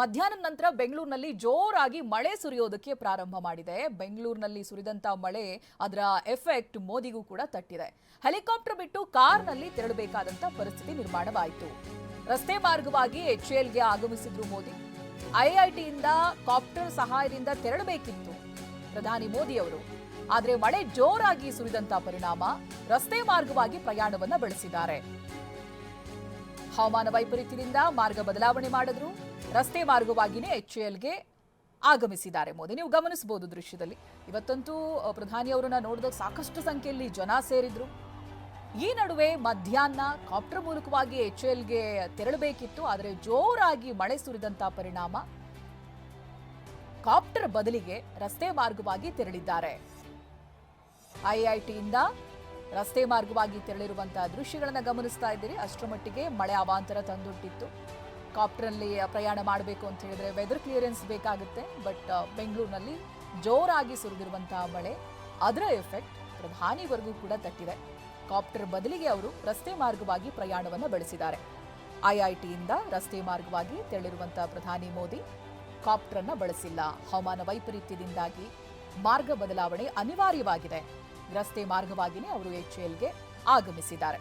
ಮಧ್ಯಾಹ್ನದ ನಂತರ ಬೆಂಗಳೂರಿನಲ್ಲಿ ಜೋರಾಗಿ ಮಳೆ ಸುರಿಯೋದಕ್ಕೆ ಪ್ರಾರಂಭ ಮಾಡಿದೆ. ಬೆಂಗಳೂರಿನಲ್ಲಿ ಸುರಿದಂತ ಮಳೆ ಅದರ ಎಫೆಕ್ಟ್ ಮೋದಿಗೂ ಕೂಡ ತಟ್ಟಿದೆ. ಹೆಲಿಕಾಪ್ಟರ್ ಬಿಟ್ಟು ಕಾರ್ನಲ್ಲಿ ತೆರಳಬೇಕಾದಂತ ಪರಿಸ್ಥಿತಿ ನಿರ್ಮಾಣವಾಯಿತು. ರಸ್ತೆ ಮಾರ್ಗವಾಗಿ ಎಚ್ಎಎಲ್ಗೆ ಆಗಮಿಸಿದ್ರು ಮೋದಿ. ಐಐಟಿಯಿಂದ ಕಾಪ್ಟರ್ ಸಹಾಯದಿಂದ ತೆರಳಬೇಕಿತ್ತು ಪ್ರಧಾನಿ ಮೋದಿ ಅವರು. ಆದರೆ ಮಳೆ ಜೋರಾಗಿ ಸುರಿದಂತ ಪರಿಣಾಮ ರಸ್ತೆ ಮಾರ್ಗವಾಗಿ ಪ್ರಯಾಣವನ್ನ ಬೆಳೆಸಿದ್ದಾರೆ. ಹವಾಮಾನ ವೈಪರೀತ್ಯದಿಂದ ಮಾರ್ಗ ಬದಲಾವಣೆ ಮಾಡಿದ್ರು. ರಸ್ತೆ ಮಾರ್ಗವಾಗಿಯೇ ಎಚ್ಎಎಲ್ಗೆ ಆಗಮಿಸಿದ್ದಾರೆ ಮೋದಿ. ನೀವು ಗಮನಿಸಬಹುದು ದೃಶ್ಯದಲ್ಲಿ. ಇವತ್ತಂತೂ ಪ್ರಧಾನಿ ಅವರನ್ನ ನೋಡಿದಾಗ ಸಾಕಷ್ಟು ಸಂಖ್ಯೆಯಲ್ಲಿ ಜನ ಸೇರಿದ್ರು. ಈ ನಡುವೆ ಮಧ್ಯಾಹ್ನ ಕಾಪ್ಟರ್ ಮೂಲಕವಾಗಿ ಎಚ್ಎಎಲ್ಗೆ ತೆರಳಬೇಕಿತ್ತು. ಆದರೆ ಜೋರಾಗಿ ಮಳೆ ಸುರಿದಂತ ಪರಿಣಾಮ ಕಾಪ್ಟರ್ ಬದಲಿಗೆ ರಸ್ತೆ ಮಾರ್ಗವಾಗಿ ತೆರಳಿದ್ದಾರೆ. ಐಐಟಿಯಿಂದ ರಸ್ತೆ ಮಾರ್ಗವಾಗಿ ತೆರಳಿರುವಂತಹ ದೃಶ್ಯಗಳನ್ನು ಗಮನಿಸ್ತಾ ಇದ್ದೀರಿ. ಅಷ್ಟರ ಮಟ್ಟಿಗೆ ಮಳೆ ಅವಾಂತರ ತಂದೊಡ್ಡಿತ್ತು. ಕಾಪ್ಟರ್ನಲ್ಲಿ ಪ್ರಯಾಣ ಮಾಡಬೇಕು ಅಂತ ಹೇಳಿದ್ರೆ ವೆದರ್ ಕ್ಲಿಯರೆನ್ಸ್ ಬೇಕಾಗುತ್ತೆ. ಬಟ್ ಬೆಂಗಳೂರಿನಲ್ಲಿ ಜೋರಾಗಿ ಸುರಿದಿರುವಂತಹ ಮಳೆ ಅದರ ಎಫೆಕ್ಟ್ ಪ್ರಧಾನಿವರೆಗೂ ಕೂಡ ತಟ್ಟಿದೆ. ಕಾಪ್ಟರ್ ಬದಲಿಗೆ ಅವರು ರಸ್ತೆ ಮಾರ್ಗವಾಗಿ ಪ್ರಯಾಣವನ್ನು ಬೆಳೆಸಿದ್ದಾರೆ. ಐಐಟಿಯಿಂದ ರಸ್ತೆ ಮಾರ್ಗವಾಗಿ ತೆರಳಿರುವಂತಹ ಪ್ರಧಾನಿ ಮೋದಿ ಕಾಪ್ಟರ್ ಅನ್ನ ಬಳಸಿಲ್ಲ. ಹವಾಮಾನ ವೈಪರೀತ್ಯದಿಂದಾಗಿ ಮಾರ್ಗ ಬದಲಾವಣೆ ಅನಿವಾರ್ಯವಾಗಿದೆ. ರಸ್ತೆ ಮಾರ್ಗವಾಗಿಯೇ ಅವರು ಎಚ್ಎಎಲ್ಗೆ ಆಗಮಿಸಿದ್ದಾರೆ.